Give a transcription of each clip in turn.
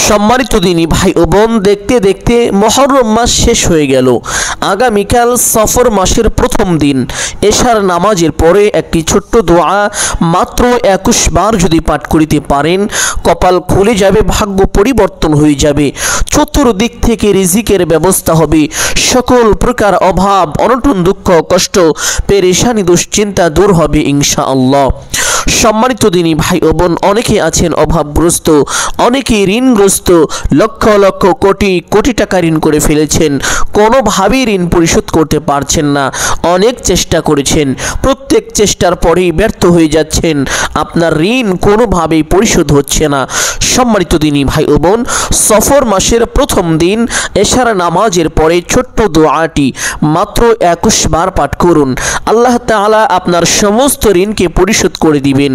সম্মানিত দিনী ভাই ও বোন, দেখতে দেখতে মুহররম মাস শেষ হয়ে গেল। আগামীকাল সফর মাসের প্রথম দিন। এশার নামাজের পরে একটি ছোট্ট দোয়া মাত্র 21 বার যদি পাঠ করিতে পারেন, কপাল খুলে যাবে, ভাগ্য পরিবর্তন হয়ে যাবে, চতুর্দিক থেকে রিজিকের ব্যবস্থা হবে, সকল প্রকার অভাব অনটন দুঃখ কষ্ট পেরেশানি দুশ্চিন্তা দূর হবে ইনশাআল্লাহ। সম্মানিত দিনী ভাই ও বোন, অনেকে আছেন অভাবগ্রস্ত, অনেকে ঋণগ্রস্ত, লক্ষ লক্ষ কোটি কোটি টাকা ঋণ করে ফেলেছেন, কোনোভাবেই ঋণ পরিশোধ করতে পারছেন না। অনেক চেষ্টা করেছেন, প্রত্যেক চেষ্টার পরেই ব্যর্থ হয়ে যাচ্ছেন, আপনার ঋণ কোনোভাবেই পরিশোধ হচ্ছে না। সম্মানিত দিনী ভাই ও বোন, সফর মাসের প্রথম দিন এশার নামাজের পরে ছোট্ট দোয়াটি মাত্র 21 বার পাঠ করুন। আল্লাহ তাআলা আপনার সমস্ত ঋণকে পরিশোধ করে দিবেন।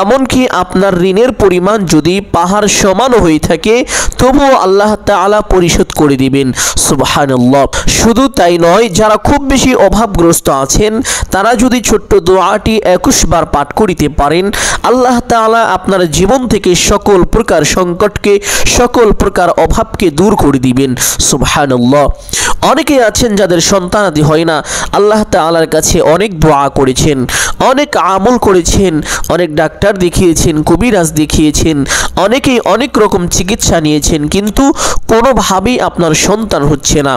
এমনকি আপনার ঋণের পরিমাণ যদি পাহাড় সমানও হয়ে থাকে, তবুও আল্লাহ তাআলা পরিশোধ করে দিবেন। সুবহানাল্লাহ। শুধু তাই নয়, যারা খুব বেশি অভাবগ্রস্ত আছেন, তারা যদি ছোট্ট দোয়াটি 21 বার পাঠ করিতে পারেন, আল্লাহ তাআলা আপনার জীবন থেকে সকল প্রকার সংকটকে, সকল প্রকার অভাবকে দূর করে দিবেন। সুবহানাল্লাহ। অনেকে আছেন যাদের সন্তানাদি হয় না, আল্লাহ তাআলার কাছে অনেক দোয়া করেছেন, অনেক আমল করেছেন, অনেক ডাক্তার দেখিয়েছেন, কবিরাজ দেখিয়েছেন, অনেকেই অনেক রকম চিকিৎসা নিয়েছেন, কিন্তু কোনোভাবেই আপনার সন্তান হচ্ছে না।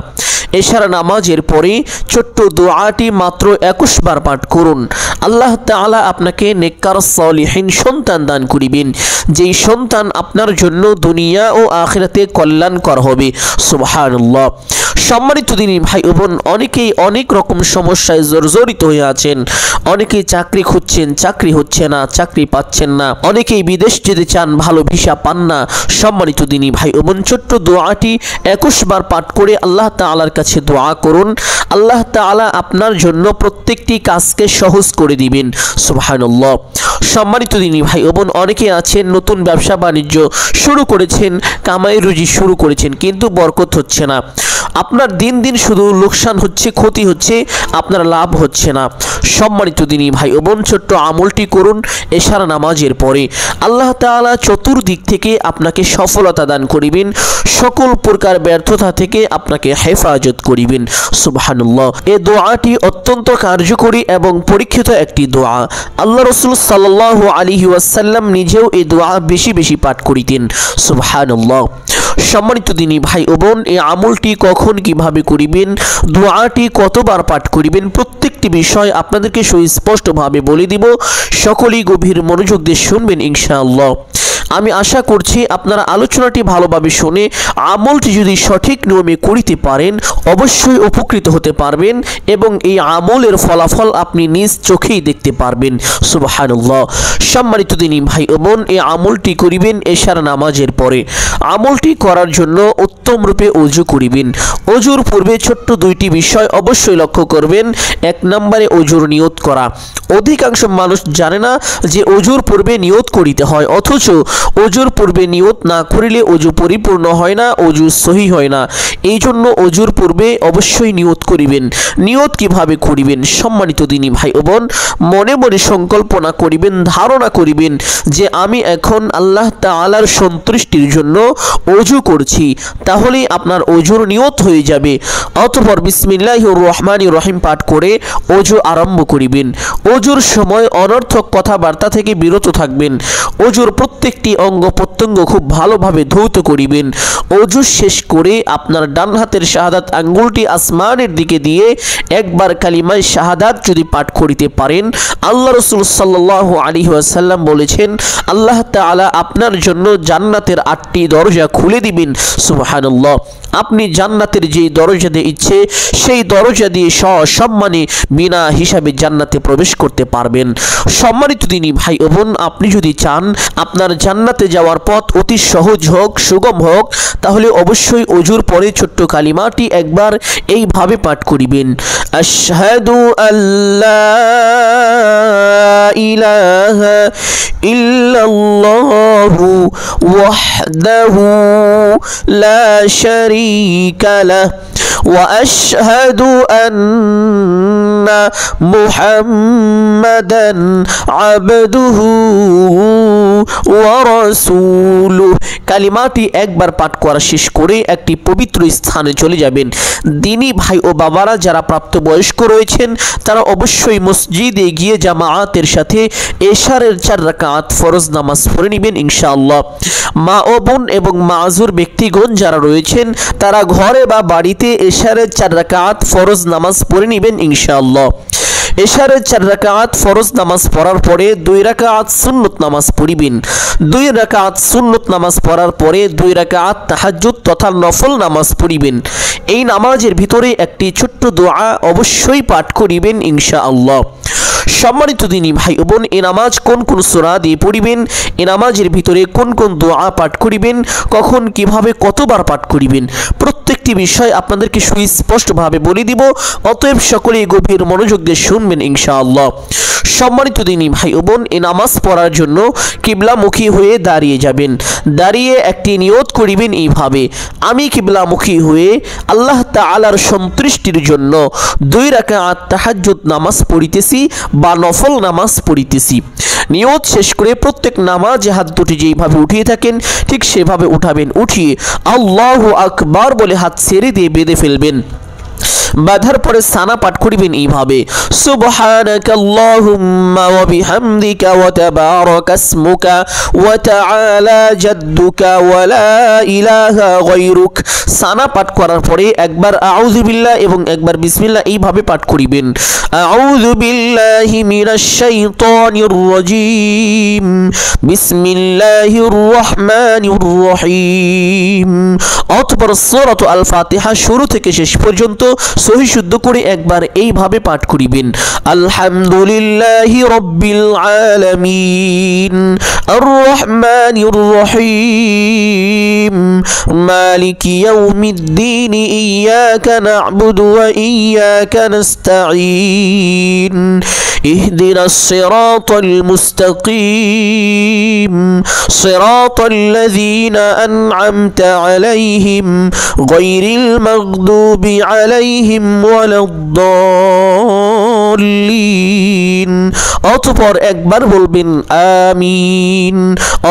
এশার নামাজের পরে ছোট্ট দোয়াটি মাত্র 21 বার পাঠ করুন। আল্লাহ তাআলা আপনাকে নেককার সালিহিন সন্তান দান করিবেন, যেই সন্তান আপনার জন্য দুনিয়া ও আখিরাতে কল্যাণকর হবে। সুবহানাল্লাহ। সম্মানিত দিনী ভাই ও বোন, অনেকেই অনেক রকম সমস্যায় জর্জরিত হয়ে আছেন। অনেকেই চাকরি খুঁজছেন, চাকরি হচ্ছে না, চাকরি পাচ্ছেন না। অনেকেই বিদেশ যেতে চান, ভালো ভিসা পান না। সম্মানিত দিনী ভাই ও বোন, ছোট্ট দোয়াটি 21 বার পাঠ করে আল্লাহ তাআলার কাছে দোয়া করুন। আল্লাহ তাআলা আপনার জন্য প্রত্যেকটি কাজকে সহজ করে দিবেন। সুবহানাল্লাহ। সম্মানিত দিনী ভাই ও বোন, অনেকে আছেন নতুন ব্যবসা বাণিজ্য শুরু করেছেন, কামাই রুজি শুরু করেছেন, কিন্তু বরকত হচ্ছে না। আপনার দিন দিন শুধু লোকসান হচ্ছে, ক্ষতি হচ্ছে, আপনার লাভ হচ্ছে না। সম্মানিত দিনী ভাই ও বোন, ছোট্ট আমলটি করুন এশার নামাজের পরে। আল্লাহ তাআলা চতুর্দিক থেকে আপনাকে সফলতা দান করিবেন, সকল প্রকার ব্যর্থতা থেকে আপনাকে হেফাজত করিবেন। সুবহানাল্লাহ। এই দোয়াটি অত্যন্ত কার্যকরী এবং পরীক্ষিত একটি দোয়া। আল্লাহ রাসূল সাল্লাল্লাহু আলাইহি ওয়াসাল্লাম নিজেও এই দোয়া বেশি বেশি পাঠ করিতেন। সুবহানাল্লাহ। সম্মানিত দিনী ভাই ও বোন, এই আমলটি কখন কিভাবে করিবেন, দোয়াটি কতবার পাঠ করিবেন, প্রত্যেকটি বিষয় আপনাদেরকে সুস্পষ্টভাবে বলে দিব। সকলেই গভীর মনোযোগ দিয়ে শুনবেন ইনশাআল্লাহ। আমি আশা করছি আপনারা আলোচনাটি ভালোভাবে শুনে আমলটি যদি সঠিক নিয়মে করিতে পারেন, অবশ্যই উপকৃত হতে পারবেন এবং এই আমলের ফলাফল আপনি নিজ চোখেই দেখতে পারবেন। সুবহানাল্লাহ। সম্মানিত দিনী ভাই ও বোন, এই আমলটি করিবেন এশার নামাজের পরে। আমলটি করার জন্য উত্তম রূপে ওযু করিবেন। ওযুর পূর্বে ছোট্ট দুইটি বিষয় অবশ্যই লক্ষ্য করবেন। এক নম্বরে ওযুর নিয়ত করা। অধিকাংশ মানুষ জানে না যে ওযুর পূর্বে নিয়ত করিতে হয়, অথচ ওযুর পূর্বে নিয়ত না করিলে ওযু পরিপূর্ণ হয় না, ওযু সহি হয় না। এই জন্য ওযুর পূর্বে অবশ্যই নিয়ত করিবেন। নিয়ত কিভাবে করিবেন? সম্মানিত দিনী ভাই ও বোন, মনে মনে সংকল্পনা করিবেন, ধারণা করিবেন যে আমি এখন আল্লাহ তাআলার সন্তুষ্টির জন্য ওযু করছি, তাহলেই আপনার ওযুর নিয়ত হয়ে যাবে। অতঃপর বিসমিল্লাহির রহমানির রহিম পাঠ করে ওযু আরম্ভ করিবেন। ওযুর সময় অনর্থক কথাবার্তা থেকে বিরত থাকবেন। ওযুর প্রত্যেকটি অঙ্গ প্রত্যঙ্গ খুব ভালোভাবে ধৌত করিবেন। ওযু শেষ করে আপনার ডান হাতের শাহাদাত আঙ্গুলটি আসমানের দিকে দিয়ে একবার কালিমায়ে শাহাদাত যদি পাঠ করিতে পারেন, আল্লাহ রাসূল সাল্লাল্লাহু আলাইহি ওয়াসাল্লাম বলেছেন, আল্লাহ তাআলা আপনার জন্য জান্নাতের 8টি দরজা খুলে দিবেন। সুবহানাল্লাহ। আপনি জান্নাতের যেই দরজা দিয়ে ইচ্ছে সেই দরজা দিয়ে সসম্মানে বিনা হিসাবে জান্নাতে প্রবেশ করতে পারবেন। সম্মানিত দিনী ভাই ও বোন, আপনি যদি চান আপনার জান্নাতে যাওয়ার পথ অতি সহজ হোক, সুগম হোক, তাহলে অবশ্যই ওযুর পরে ছোট্ট কালিমাটি একবার এইভাবে পাঠ করিবেন। আশহাদু আল্লা ইলাহা ইল্লাল্লাহু ওয়াহদাহু লা শারীকা লাহু وأشهد أن محمدا عبده ورسوله। কালিমাটি একবার পাঠ করা শেষ করে একটি পবিত্র স্থানে চলে যাবেন। দিনী ভাই ও বাবারা যারা প্রাপ্তবয়স্ক রয়েছেন তারা অবশ্যই মসজিদে গিয়ে জামাআতের সাথে এশারের 4 রাকাত ফরজ নামাজ পড়ে নেবেন ইনশাআল্লাহ। মা ও বোন এবং মাযুর ব্যক্তিগণ যারা রয়েছেন তারা ঘরে বা বাড়িতে এশারের 4 রাকাত ফরজ নামাজ পড়ে নেবেন ইনশাআল্লাহ। এশারের 4 রাকাত ফরজ নামাজ পড়ার পরে 2 রাকাত সুন্নত নামাজ পড়িবেন। 2 রাকাত সুন্নত নামাজ পড়ার পরে 2 রাকাত তাহাজ্জুদ তথা নফল নামাজ পড়িবেন। এই নামাজের ভিতরে একটি ছোট্ট দোয়া অবশ্যই পাঠ করিবেন ইনশাআল্লাহ। সম্মানিত দিনী ভাই ও বোন, এই নামাজ কোন কোন সূরা দিয়ে পড়িবেন, এই নামাজের ভিতরে কোন কোন দোয়া পাঠ করিবেন, কখন কিভাবে কতবার পাঠ করিবেন, প্রত্যেকটি বিষয় আপনাদেরকে সুস্পষ্টভাবে বলে দিব। অতএব সকলেই গভীর মনোযোগ দিয়ে শুনবেন ইনশাআল্লাহ। সম্মানিত দিনী ভাই ও বোন, এই নামাজ পড়ার জন্য কিবলামুখী হয়ে দাঁড়িয়ে যাবেন। দাঁড়িয়ে একটি নিয়ত করিবেন এইভাবে, আমি কিবলামুখী হয়ে আল্লাহ তাআলার সন্তুষ্টির জন্য 2 রাকাত তাহাজ্জুদ নামাজ পড়িতেছি বা নফল নামাজ পড়িতেছি। নিয়ত শেষ করে প্রত্যেক নামাজে হাত দুটি যেইভাবে উঠিয়ে থাকেন ঠিক সেভাবে উঠাবেন। উঠিয়ে আল্লাহু আকবার বলে হাত ছেড়ে দিয়ে বেঁধে ফেলবেন। বাঁধার পরে সানা পাঠ করিবেন এইভাবে, সুবহানাকাল্লাহুম্মা ওয়া বিহামদিকা ওয়া তাবারাকা ইসমুকা ওয়া তাআলা জাদ্দুকা ওয়া লা ইলাহা গায়রুক। সানা পাঠ করার পরে একবার আউযু বিল্লাহ এবং একবার বিসমিল্লাহ এইভাবে পাঠ করিবেন। আউযু বিল্লাহি মিনাশ শাইতানির রাজীম, বিসমিল্লাহির রহমানির রহিম। অতঃপর সূরাত আল ফাতিহা শুরু থেকে শেষ পর্যন্ত সহি শুদ্ধ করে একবার এইভাবে পাঠ করিবেন, আলহামদুলিল্লাহি রাব্বিল আলামিন, আর রহমানির রহিম, মালিকি ইয়াউমিদ্দিন, ইয়াকা না'বুদু ওয়া ইয়াকা নাস্তাঈন, ইহদিনাস সিরাতাল মুস্তাকিম, সিরাতাল লাযীনা আন'আমতা আলাইহিম গায়রিল মাগদুবি আলাইহিম ওয়ালাদ-দাল্লিন। অতঃপর একবার বলবেন আমিন।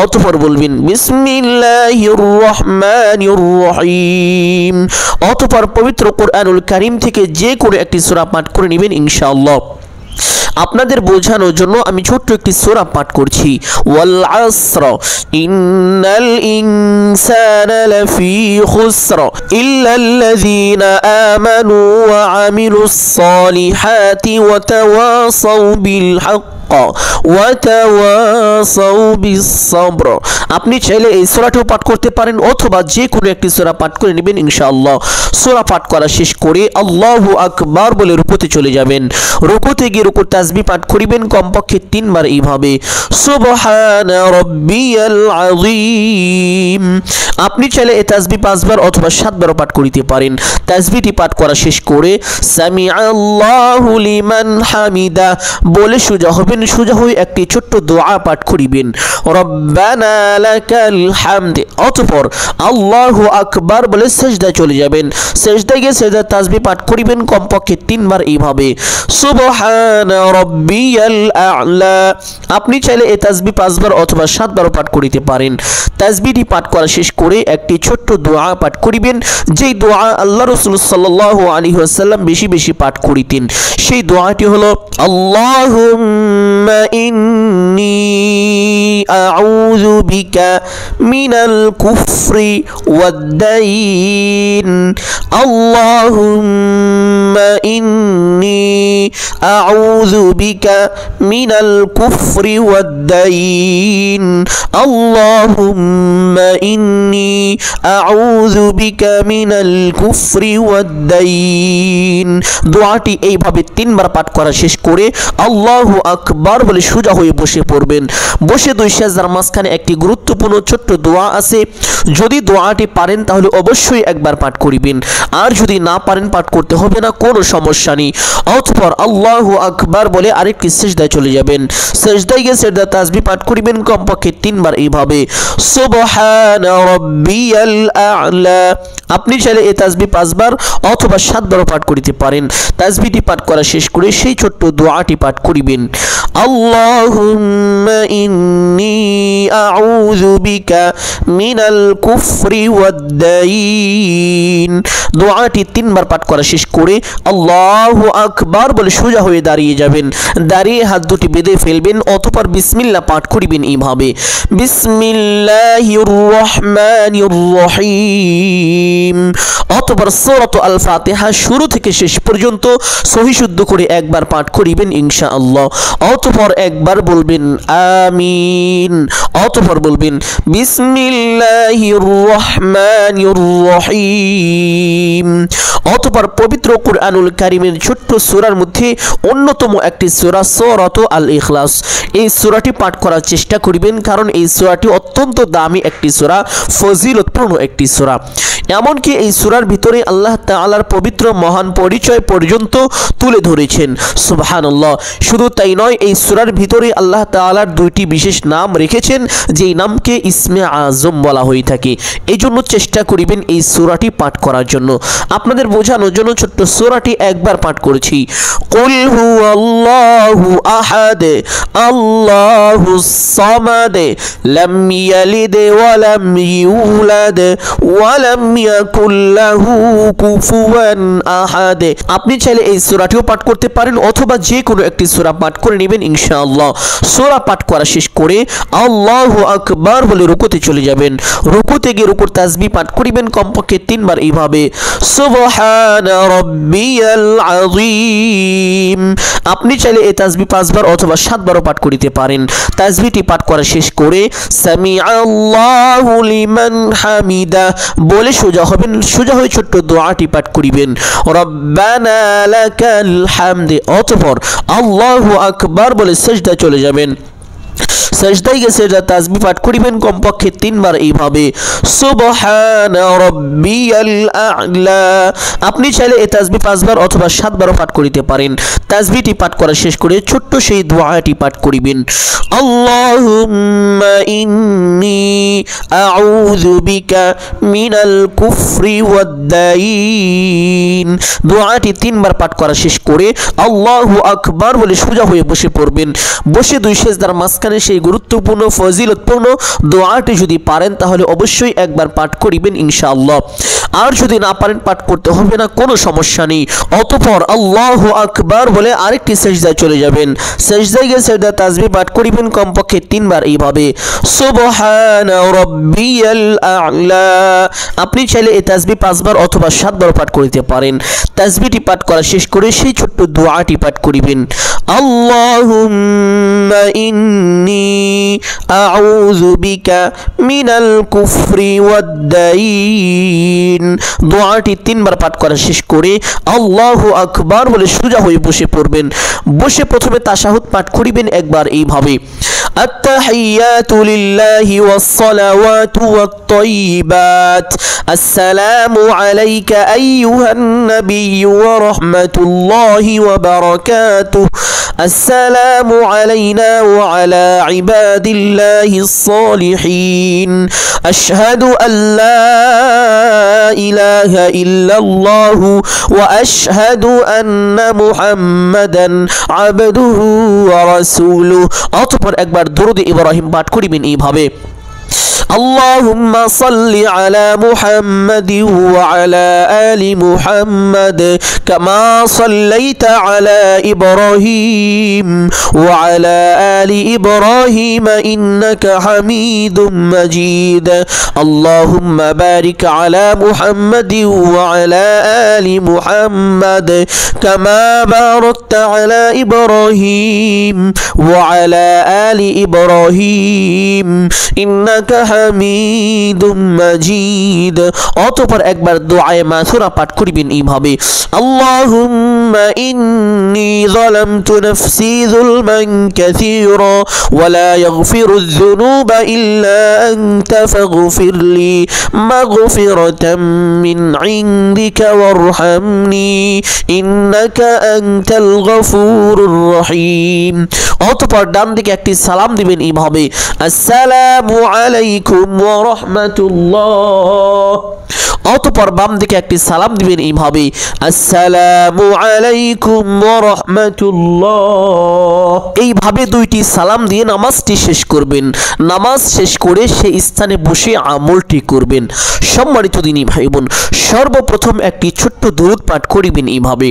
অতঃপর বলবেন বিসমিল্লাহির রহমানির রহিম। অতঃপর পবিত্র কোরআনুল কারীম থেকে যে করে একটি সূরা পাঠ করে নেবেন ইনশাআল্লাহ। আপনাদের বোঝানোর জন্য আমি ছোট্ট একটি সূরা পাঠ করছি, ওয়াল আসর ইন্নাল ইনসানা লাফি খুসর ইল্লাল্লাযীনা আমানু ওয়া আমিলুস সালিহাতি ওয়া তাওয়াসাউ বিল হক ওয়া তাওয়াসাউ বিস সাবর। আপনি চাইলে এই সূরাটিও পাঠ করতে পারেন অথবা যে কোনো একটি সূরা পাঠ করে নেবেন ইনশাআল্লাহ। সূরা পাঠ করা শেষ করে আল্লাহু আকবার বলে রুকুতে চলে যাবেন। রুকুতে গিয়ে রুকুর তাসবিহ পাঠ করিবেন কমপক্ষে 3 বার এইভাবে, সুবহানা রাব্বিয়াল আযীম। আপনি চাইলে এই তাসবিহ 5 বার অথবা 7 বারও পাঠ করিতে পারেন। তাসবিহটি পাঠ করা শেষ করে সামিআল্লাহু লিমান হামিদা বলে সোজা হবেন। সোজা হয়ে একটি ছোট্ট দোয়া পাঠ করিবেন, রব্বানা লাকাল হামদ। অতঃপর আল্লাহু আকবার বলে সিজদায় চলে যাবেন। সিজদায় গিয়ে সিজদার তাসবিহ পাঠ করিবেন কমপক্ষে 3 বার এইভাবে, সুবহানা রাব্বিয়াল আ'লা। আপনি চাইলে এই তাসবিহ 5 বার অথবা 7 বারও পাঠ করিতে পারেন। তাসবিহটি পাঠ করা শেষ করে একটি ছোট্ট দোয়া পাঠ করিবেন, যেই দোয়া আল্লাহ রাসূল সাল্লাল্লাহু আলাইহি ওয়াসাল্লাম বেশি বেশি পাঠ করিতেন। সেই দোয়াটি হলো, আল্লাহুম্মা ইন্নী আউযু বিকা মিনাল কুফরি ওয়াদ দাইন, আল্লাহুম্মা ইন্নী আউযু বিকা মিনাল কুফরি ওয়াদ দাইন, আল্লাহুম্মা ইন্নী আউযু বিকা মিনাল কুফরি ওয়াদ দাইন। দোয়াটি এইভাবে 3 বার পাঠ করা শেষ করে আল্লাহু আকবার বলে সোজা হয়ে বসে পড়বেন। বসে 2 সিজদার মাঝখানে একটি গুরুত্বপূর্ণ ছোট্ট দোয়া আছে। যদি দোয়াটি পারেন তাহলে অবশ্যই একবার পাঠ করিবেন, আর যদি না পারেন পাঠ করতে হবে না, কোনো সমস্যা নেই। অতঃপর আল্লাহু আকবার বলে আরেকটি সিজদায় চলে যাবেন। সিজদায় গিয়ে সিজদা তাসবিহ পাঠ করিবেন কমপক্ষে 3 বার এইভাবে, সুবহানা রাব্বিয়াল আ'লা। আপনি চাইলে এই তাসবিহ 5 বার অথবা 7 বারও পাঠ করিতে পারেন। তাসবিহটি পাঠ করা শেষ করে সেই ছোট্ট দোয়াটি পাঠ করিবেন, আল্লাহুম্মা ইন্নী আউযু বিকা মিনাল কুফরি ওয়াদ-দাইন। দোয়াটি 3 বার পাঠ করা শেষ করে আল্লাহু আকবার বলে সোজা হয়ে দাঁড়িয়ে যাবেন। দাঁড়িয়ে হাত দুটি বেঁধে ফেলবেন, অতঃপর বিসমিল্লাহ পাঠ করিবেন এইভাবে, বিসমিল্লাহির রহমানির রহিম। অতঃপর সূরাত আল ফাতিহা শুরু থেকে শেষ পর্যন্ত সহি শুদ্ধ করে একবার পাঠ করিবেন ইনশাআল্লাহ। অতঃপর একবার বলবেন আমিন, অতঃপর বলবেন বিসমিল্লাহির রহমানির রহিম। অতঃপর পবিত্র কুরআনুল কারীমের ছোট্ট সূরার মধ্যে অন্যতম একটি সূরা সূরাত আল ইখলাস, এই সূরাটি পাঠ করার চেষ্টা করিবেন, কারণ এই সূরাটি অত্যন্ত দামি একটি সূরা, ফজিলতপূর্ণ একটি সূরা। এমনকি এই সূরার ভিতরে আল্লাহ তাআলার পবিত্র মহান পরিচয় পর্যন্ত তুলে ধরেছেন, সুবহানাল্লাহ। শুধু তাই নয়, এই সূরার ভিতরে আল্লাহ তাআলার 2টি বিশেষ নাম রেখেছেন, যেই নামকে ইসমে আজম বলা হয়ে থাকে। এই জন্য চেষ্টা করিবেন এই সূরাটি পাঠ করার জন্য। আপনাদের বোঝানোর জন্য ছোট্ট সূরাটি একবার পাঠ করেছি, কুল হুয়াল্লাহু আহাদ আল্লাহুস সামাদ লাম ইয়ালিদ ওয়া লাম ইউলাদ ওয়া লাম ইয়াকুল লাহু কুফুয়ান আহাদ। আপনি চাইলে এই সূরাটিও পাঠ করতে পারেন অথবা যে কোনো একটি সূরা পাঠ করে নেবেন ইনশাআল্লাহ। সূরা পাঠ করা শেষ করে আল্লাহু আকবার বলে রুকুতে চলে যাবেন। রুকুতে গিয়ে রুকুর তাসবিহ পাঠ করিবেন কমপক্ষে 3 বার এইভাবে, সুবহানা রাব্বিয়াল আযীম। আপনি চাইলে এই তাসবিহ 5 বার অথবা 7 বারও পাঠ করিতে পারেন। তাসবিহটি পাঠ করা শেষ করে সামিআল্লাহু লিমান হামিদা বলে সোজা হবেন। সোজা হয়ে ছোট্ট দোয়াটি পাঠ করিবেন, রব্বানা লাকাল হামদ। অতঃপর আল্লাহু আকবার বলে সিজদায় চলে যাবেন। সাজদায় গিয়ে সিজদা তাসবিহ পাঠ করিবেন কমপক্ষে 3 বার এইভাবে, সুবহানা রাব্বিয়াল আ'লা। আপনি চাইলে এই তাসবিহ 5 বার অথবা 7 বারও পাঠ করিতে পারেন। তাসবিহটি পাঠ করা শেষ করে ছোট্ট সেই দোয়াটি পাঠ করিবেন, আল্লাহুম্মা ইন্নী আউযু বিকা মিনাল কুফরি ওয়াদ-দাইন। দোয়াটি 3 বার পাঠ করা শেষ করে আল্লাহু আকবার বলে সোজা হয়ে বসে পড়বেন। বসে 2 সিজদার মাঝখানে সেই গুরুত্বপূর্ণ ফজিলতপূর্ণ দোয়াটি যদি পারেন তাহলে অবশ্যই একবার পাঠ করিবেন ইনশাআল্লাহ। আর যদি না পারেন পাঠ করতে হবে না, কোনো সমস্যা নেই। অতঃপর আল্লাহু আকবার বলে আরেকটি সিজদায় চলে যাবেন। সিজদায় গিয়ে সিজদা তাসবিহ পাঠ করিবেন কমপক্ষে 3 বার এইভাবে, সুবহানা রাব্বিয়াল আ'লা। আপনি চাইলে এই তাসবিহ 5 বার অথবা 7 বার পাঠ করিতে পারেন। তাসবিহটি পাঠ করা শেষ করে সেই ছোট্ট দোয়াটি পাঠ করিবেন, আল্লাহুম্মা ইন্নী আউযু বিকা মিনাল কুফরি ওয়াদ-দাইন। দোয়াটি 3 বার পাঠ করা শেষ করে আল্লাহু আকবার বলে সোজা হয়ে বসে পড়বেন। বসে প্রথমে তাশাহুদ পাঠ করিবেন একবার এইভাবে, আত-তাহিয়াতু লিল্লাহি ওয়াস-সালাওয়াতু ওয়াত-তাইয়্যিবাত আসসালামু আলাইকা আইয়ুহান নাবিয়্যু ওয়া রাহমাতুল্লাহি ওয়া বারাকাতুহু আসসালামু আলাইনা ওয়া আলা ইবাদিল্লাহিস সালিহিন আশহাদু আল্লা ইলাহা ইল্লাল্লাহু ওয়া আশহাদু আন্না মুহাম্মাদান আবদুহু ওয়া রাসূলুহু। অতঃপর একবার দরুদ ইব্রাহিম পাঠ করিবেন এইভাবে, اللهم صل على محمد وعلى آل محمد كما صليت على إبراهيم وعلى آل إبراهيم إنك حميد مجيد اللهم بارك على محمد وعلى آل محمد كما باركت على إبراهيم وعلى آل إبراهيم إنك হামিদুম মাজিদ। অতঃপর একবার দোয়ায়ে মাসুরা পাঠ করিবেন এইভাবে, আল্লাহুম্মা ইন্নী যালামতু নাফসি যুলমান কাসীরা ওয়া লা ইয়াগফিরুয যুনুবা ইল্লা আনতা ফাগফিরলি মাগফিরাতাম মিন ইনদিকা ওয়ারহামনি ইন্নাকা আনতাল গফুরুর রহিম। অতঃপর ডান দিকে একটি সালাম দিবেন এইভাবে, আসসালামু আলাইকুম ওয়া রাহমাতুল্লাহ। অতঃপর বাম দিকে একটি সালাম দিবেন এইভাবে, আসসালামু আলাইকুম ওয়া রাহমাতুল্লাহ। এইভাবে দুইটি সালাম দিয়ে নামাজটি শেষ করবেন। নামাজ শেষ করে সেই স্থানে বসে আমলটি করবেন। সম্মানিত দিনী ভাই বোন, সর্বপ্রথম একটি ছোট্ট দুরূদ পাঠ করিবেন এইভাবে,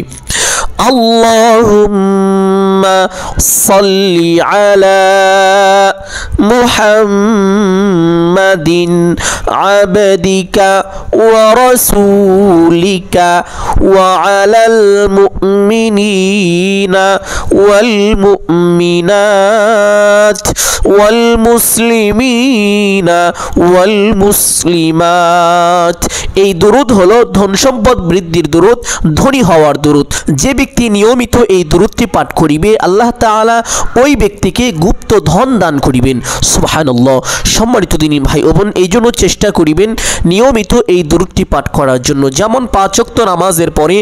আল্লাহুম্মা সাল্লি আলা মুহাম্মাদিন আবদিকা ওয়া রাসূলিকা ওয়া আলাল মুমিনিনা ওয়াল মুমিনাত ওয়াল মুসলিমিনা ওয়াল মুসলিমাত। এই দুরূদ হলো ধন সম্পদ বৃদ্ধির দুরূদ, ধনী হওয়ার দুরূদ। যে ব্যক্তি নিয়মিত এই দুরূদটি পাঠ করিবে আল্লাহ তাআলা ওই ব্যক্তিকে গুপ্ত ধন দান করিবেন। সুবহানাল্লাহ। সম্মানিত দিনী ভাই ও বোন, এই জন্য চেষ্টা করিবেন নিয়মিত এই দুরূদটি পাঠ করার জন্য। যেমন 5 ওয়াক্ত নামাজের পরে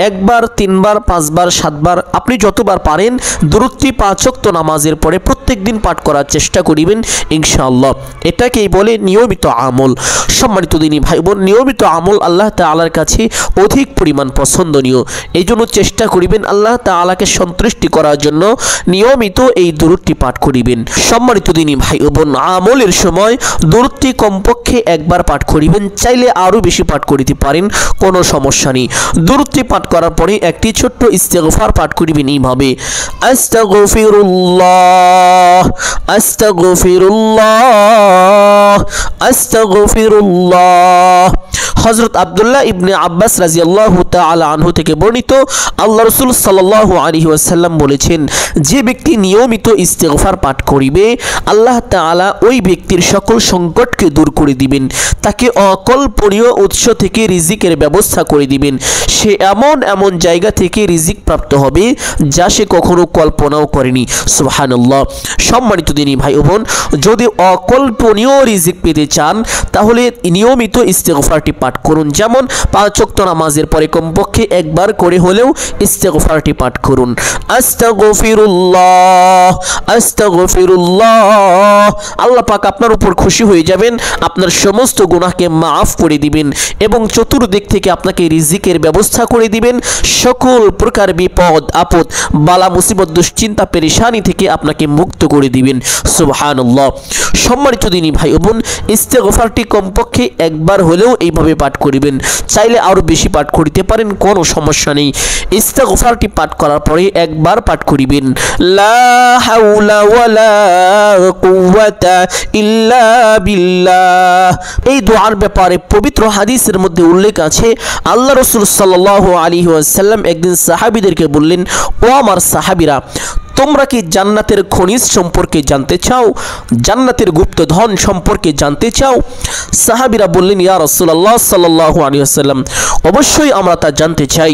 একবার, 3 বার, 5 বার, 7 বার, আপনি যতবার পারেন দুরূদটি 5 ওয়াক্ত নামাজের পরে প্রত্যেক দিন পাঠ করার চেষ্টা করিবেন ইনশাআল্লাহ। এটাকেই বলে নিয়মিত আমল। সম্মানিত দিনী ভাই বোন, নিয়মিত আমল আল্লাহ তাআলার কাছে অধিক পরিমাণ পছন্দনীয়। এই জন্য চেষ্টা করিবেন আল্লাহ তাআলাকে সন্তুষ্টি করার জন্য নিয়মিত এই দুরূদটি পাঠ করিবেন। সম্মানিত দিনী ভাই ও বোন, আমলের সময় দুরূদটি কমপক্ষে একবার পাঠ করিবেন, চাইলে আরও বেশি পাঠ করিতে পারেন, কোনো সমস্যা নেই। দুরূদটি পাঠ করার পরে একটি ছোট্ট ইস্তেগফার পাঠ করিবেন এইভাবে, আস্তাগফিরুল্লাহ আস্তাগফিরুল্লাহ আস্তাগফিরুল্লাহ। হযরত আব্দুল্লাহ ইবনে আব্বাস রাদিয়াল্লাহু তাআলা আনহু থেকে বর্ণিত, আল্লাহ রাসূল সাল্লাল্লাহু আলাইহি ওয়াসাল্লাম বলেছেন, যে ব্যক্তি নিয়মিত ইস্তেগফার পাঠ করিবে আল্লাহ তাআলা ওই ব্যক্তির সকল সংকটকে দূর করে দিবেন, তাকে অকল্পনীয় উৎস থেকে রিজিকের ব্যবস্থা করে দিবেন। সে এমন এমন জায়গা থেকে রিজিক প্রাপ্ত হবে যা সে কখনো কল্পনাও করেনি। সুবহানাল্লাহ। সম্মানিত দিনী ভাই ও বোন, যদি অকল্পনীয় রিজিক পেতে চান তাহলে নিয়মিত ইস্তেগফারটি পাঠ করুন। যেমন 5 ওয়াক্ত নামাজের পরে কমপক্ষে একবার করে হলেও ইস্তেগফারটি পাঠ করুন, আস্তাগফিরুল্লাহ আস্তাগফিরুল্লাহ। আল্লাহ পাক আপনার উপর খুশি হয়ে যাবেন, আপনার সমস্ত গুনাহকে মাফ করে দিবেন এবং চতুর্দিক থেকে আপনাকে রিজিকের ব্যবস্থা করে দিবেন। সকল প্রকার বিপদ আপদ, বালা মুসিবত, দুশ্চিন্তা, পেরেশানি থেকে আপনাকে মুক্ত করে দিবেন। সুবহানাল্লাহ। সম্মানিত দিনী ভাই ও বোন, ইস্তেগফারটি কমপক্ষে একবার হলেও এইভাবে পাঠ করিবেন, চাইলে আরও বেশি পাঠ করিতে পারেন, কোনো সমস্যা নেই। ইস্তেগফারটি পাঠ করার পরে একবার পাঠ করিবেন, লা হাওলা ওয়ালা কুওয়াতা ইল্লা বিল্লাহ। এই দোয়ার ব্যাপারে পবিত্র হাদিসের মধ্যে উল্লেখ আছে, আল্লাহ রাসূল সাল্লাল্লাহু আলাইহি ওয়াসাল্লাম একদিন সাহাবীদেরকে বললেন, ও আমার সাহাবীরা, তোমরা কি জান্নাতের খনিজ সম্পর্কে জানতে চাও? জান্নাতের গুপ্ত ধন সম্পর্কে জানতে চাও? সাহাবীরা বললেন, ইয়া রাসূলুল্লাহ সাল্লাল্লাহু আলাইহি ওয়াসাল্লাম, অবশ্যই আমরা তা জানতে চাই।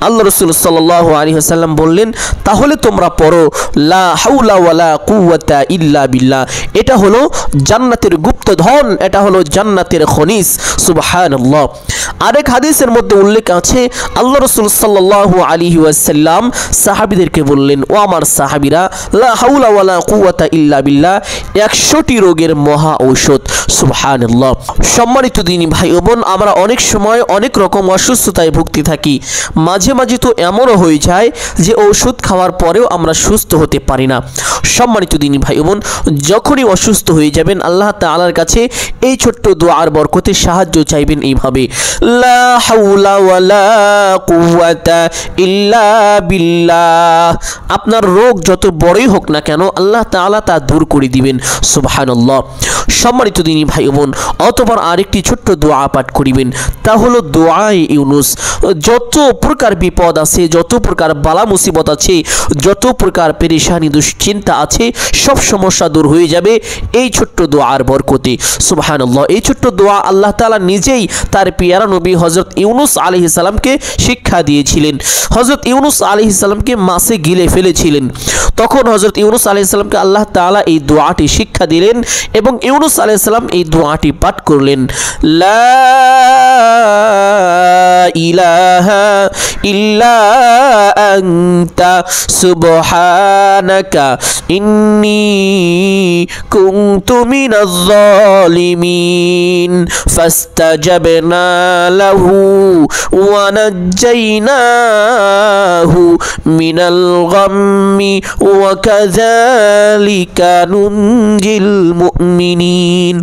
আল্লাহ রাসূল সাল্লাল্লাহু আলাইহি ওয়াসাল্লাম বললেন, তাহলে তোমরা পড়ো লা হাওলা ওয়ালা কুওয়াতা ইল্লা বিল্লাহ। এটা হলো জান্নাতের গুপ্ত ধন, এটা হলো জান্নাতের খনিজ। সুবহানাল্লাহ। আরেক হাদিসের মধ্যে উল্লেখ আছে, আল্লাহ রাসূল সাল্লাল্লাহু আলাইহি ওয়াসাল্লাম সাহাবীদেরকে বললেন, ও আমার সাহাবীরা, লা হাওলা ওয়ালা কুওয়াতা ইল্লা বিল্লাহ 100টি রোগের মহা ঔষধ। সুবহানাল্লাহ। সম্মানিত দিনী ভাই ও বোন, আমরা অনেক সময় অনেক রকম অসুস্থতায় ভুগতে থাকি। মাঝে মাঝে তো এমনও হয়ে যায় যে ওষুধ খাওয়ার পরেও আমরা সুস্থ হতে পারি না। সম্মানিত দিনী ভাই ও বোন, যখনই অসুস্থ হয়ে যাবেন আল্লাহ তাআলার কাছে এই ছোট্ট দোয়ার বরকতে সাহায্য চাইবেন এইভাবে, লা হাওলা ওয়ালা কুওয়াতা ইল্লা বিল্লাহ। আপনার রোগ যত বড়ই হোক না কেন আল্লাহ তাআলা তা দূর করে দিবেন। সুবহানাল্লাহ। সম্মানিত দিনী ভাই বোন, অতঃপর আরেকটি ছোট্ট দোয়া পাঠ করিবেন, তা হলো দোয়ায়ে ইউনুস। যত প্রকার বিপদ আছে, যত প্রকার বালা মুসিবত আছে, যত প্রকার পেরেশানি দুশ্চিন্তা আছে, সব সমস্যা দূর হয়ে যাবে এই ছোট্ট দোয়ার বরকতে। সুবহানাল্লাহ। এই ছোট্ট দোয়া আল্লাহ তাআলা নিজেই তার পিয়ারা নবী হযরত ইউনুস আলাইহিস সালামকে শিক্ষা দিয়েছিলেন। হযরত ইউনুস আলাইহিস সালামকে মাছে গিলে ফেলেছিলেন, তখন হযরত ইউনুস আলাইহিস সালামকে আল্লাহ তাআলা এই দোয়াটি শিক্ষা দিলেন এবং ইউনুস আলাইহিস সালাম এই দোয়াটি পাঠ করলেন, লা ইলাহা ইল্লা আনতা সুবহানাকা ইন্নী কুনতু মিনাজ জালিমিন ফাস্তাজাবনা লাহু ওয়া নাজ্জাইনাহু মিনাল গাম্মি ওয়া কাযালিকা নুনজিল মুমিনিন।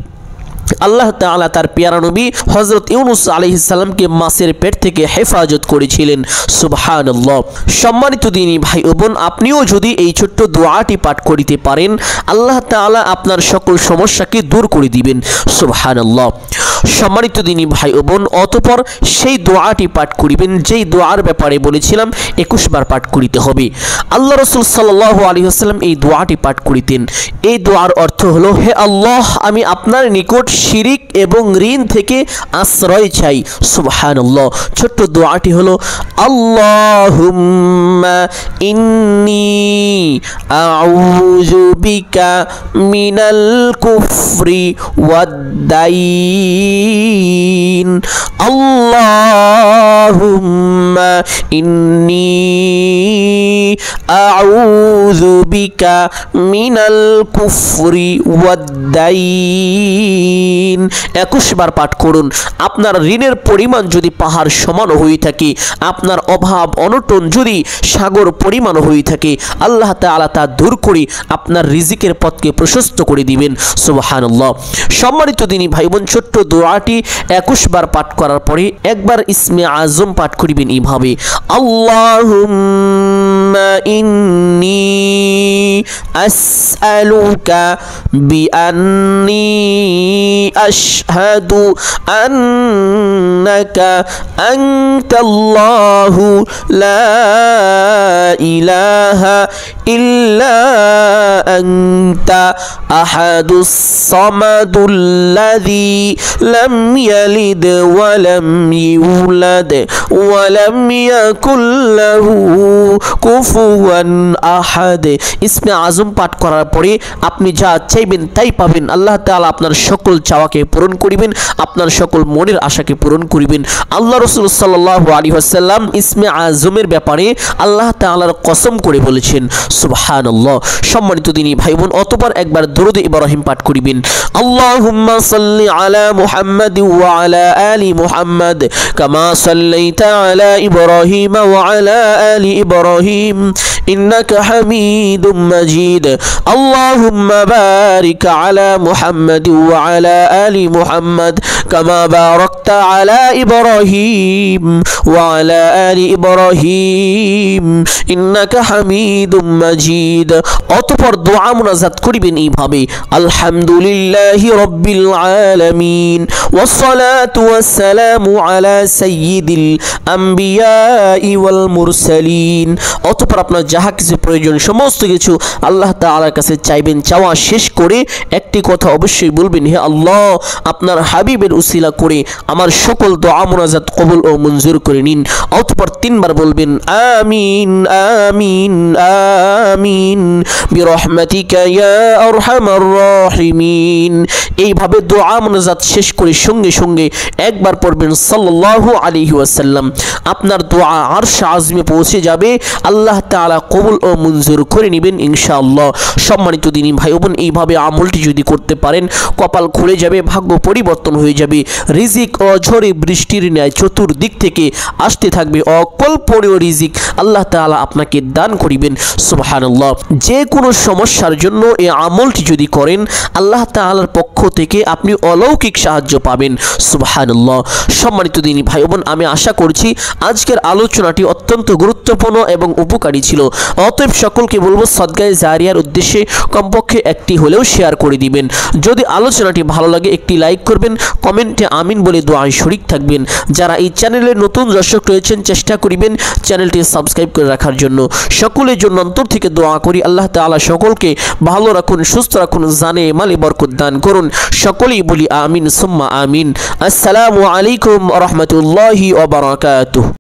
আল্লাহ তাআলা তার প্যারা নবী হযরত ইউনুস আলাইহিস সালামকে মাছের পেট থেকে হেফাজত করেছিলেন। সুবহানাল্লাহ। সম্মানিত দিনী ভাই ও বোন, আপনিও যদি এই ছোট্ট দোয়াটি পাঠ করিতে পারেন আল্লাহ তাআলা আপনার সকল সমস্যাকে দূর করে দিবেন। সুবহানাল্লাহ। সম্মানিত দিনী ভাই ও বোন, অতঃপর সেই দোয়াটি পাঠ করিবেন যেই দোয়ার ব্যাপারে বলেছিলাম 21 বার পাঠ করিতে হবে। আল্লাহ রাসূল সাল্লাল্লাহু আলাইহি ওয়াসাল্লাম এই দোয়াটি পাঠ করিতেন। এই দোয়ার অর্থ হলো, হে আল্লাহ, আমি আপনার নিকট শিরিক এবং ঋণ থেকে আশ্রয় চাই। সুবহানাল্লাহ। ছোট্ট দোয়াটি হলো, আল্লাহুম্মা ইন্নী আউযু বিকা মিনাল কুফরি ওয়াদ দাইন। আল্লাহুম্মা ইন্নী আউযু বিকা মিনাল কুফরি ওয়াদ দাইন। 21 বার পাঠ করুন। আপনার ঋণের পরিমাণ যদি পাহাড় সমান হয়ে থাকে, আপনার অভাব অনটন যদি সাগর পরিমাণ হয়ে থাকে, আল্লাহ তাআলা তা দূর করে আপনার রিজিকের পথকে প্রশস্ত করে দিবেন। সুবহানাল্লাহ। সম্মানিত দিনী ভাই বোন, ছোট্ট দোয়াটি 21 বার পাঠ করার পরে একবার ইসমে আজম পাঠ করিবেন এইভাবে, আল্লাহুম্মা ইন্নী আসআলুকা বিআন্নী আশহাদু আন্নাকা আনতাল্লাহু লা ইলাহা ইল্লা আনতা আহাদুস সামাদুল্লাযী লাম ইয়ালিদ ওয়া লাম ইউলাদ ওয়া লাম ইয়াকুল লাহু কুফুয়ান আহাদ। ইসমে আজম পাঠ করার পরে আপনি যা চাইবেন তাই পাবেন। আল্লাহ তাআলা আপনার সকল চাওয়াকে পূরণ করিবেন, আপনার সকল মনের আশাকে পূরণ করিবেন। আল্লাহ রাসূল সাল্লাল্লাহু আলাইহি ওয়াসাল্লাম ইসমে আজমের ব্যাপারে আল্লাহ তাআলার কসম করে বলেছেন। সুবহানাল্লাহ। সম্মানিত দিনী ভাই বোন, অতঃপর একবার দরুদ ইব্রাহিম পাঠ করিবেন, আল্লাহুম্মা সাল্লি আলা মুহাম্মাদ ওয়া আলা আলি মুহাম্মাদ কামা সাল্লাইতা আলা ইব্রাহিম ওয়া আলা আলি ইব্রাহিম ইন্নাকা হামিদুম মাজিদ। আল্লাহুম্মা বারিক আলা মুহাম্মাদ ওয়া আলা আলি মুহাম্মাদ কামা বারাকতা আলা ইব্রাহিম ওয়া আলা আলি ইব্রাহিম ইন্নাকা হামিদুম মাজিদ। অতঃপর দোয়া মুনাজাত করিবেন এইভাবে, আলহামদুলিল্লাহি রাব্বিল আলামিন ওয়াসসালাতু ওয়াসসালামু আলা সাইয়্যিদিল আম্বিয়াই ওয়াল মুরসালিন। অতঃপর আপনার যাহা কিছু প্রয়োজন সমস্ত কিছু আল্লাহ তাআলার কাছে চাইবেন। চাওয়া শেষ করে একটি কথা অবশ্যই বলবেন, হে আল্লাহ, আপনার হাবিবের উসিলা করে আমার সকল দোয়া মুনাজাত কবুল ও মঞ্জুর করে নিন। অতঃপর 3 বার বলবেন, আমিন আমিন আমিন বিরহমাতিকা ইয়া আরহামার রাহিমিন। এইভাবে দোয়া মুনাজাত শেষ করে সঙ্গে সঙ্গে একবার পড়বেন সাল্লাল্লাহু আলাইহি ওয়াসাল্লাম। আপনার দোয়া আরশ আযমে পৌঁছে যাবে, আল্লাহ তাআলা কবুল ও মঞ্জুর করে নেবেন ইনশাআল্লাহ। সম্মানিত দিনী ভাই বোন, এইভাবে আমলটি যদি করতে পারেন কপাল খুলে যাবে, ভাগ্য পরিবর্তন হয়ে যাবে, রিজিক ও ঝরে বৃষ্টির ন্যায় চতুর্দিক থেকে আসতে থাকবে অকল্পনীয় রিজিক আল্লাহ তাআলা আপনাকে দান করিবেন। সুবহানাল্লাহ। যে কোনো সমস্যার জন্য এই আমলটি যদি করেন আল্লাহ তাআলার পক্ষ থেকে আপনি অলৌকিক সাহায্য পাবেন। সুবহানাল্লাহ। সম্মানিত দিনী ভাই বোন, আমি আশা করছি আজকের আলোচনাটি অত্যন্ত গুরুত্বপূর্ণ এবং উপকারী ছিল। অতএব সকলকে বলবো সদকায়ে জারিয়ার উদ্দেশ্যে কমপক্ষে একটি হলেও শেয়ার করে দিবেন। যদি আলোচনাটি ভালো লাগে একটি লাইক করবেন, কমেন্টে আমিন বলে দোয়ায় শরীক থাকবেন। যারা এই চ্যানেলের নতুন দর্শক রয়েছেন চেষ্টা করিবেন চ্যানেলটি সাবস্ক্রাইব করে রাখার জন্য। সকলের জন্য অন্তর থেকে দোয়া করি আল্লাহ তাআলা সকলকে ভালো রাখুন, সুস্থ রাখুন, জানে মালে বরকত দান করুন। সকলেই বলি আমিন সুম্মা আমিন। আসসালামু আলাইকুম ওয়া রাহমাতুল্লাহি ওয়া বারাকাতুহু।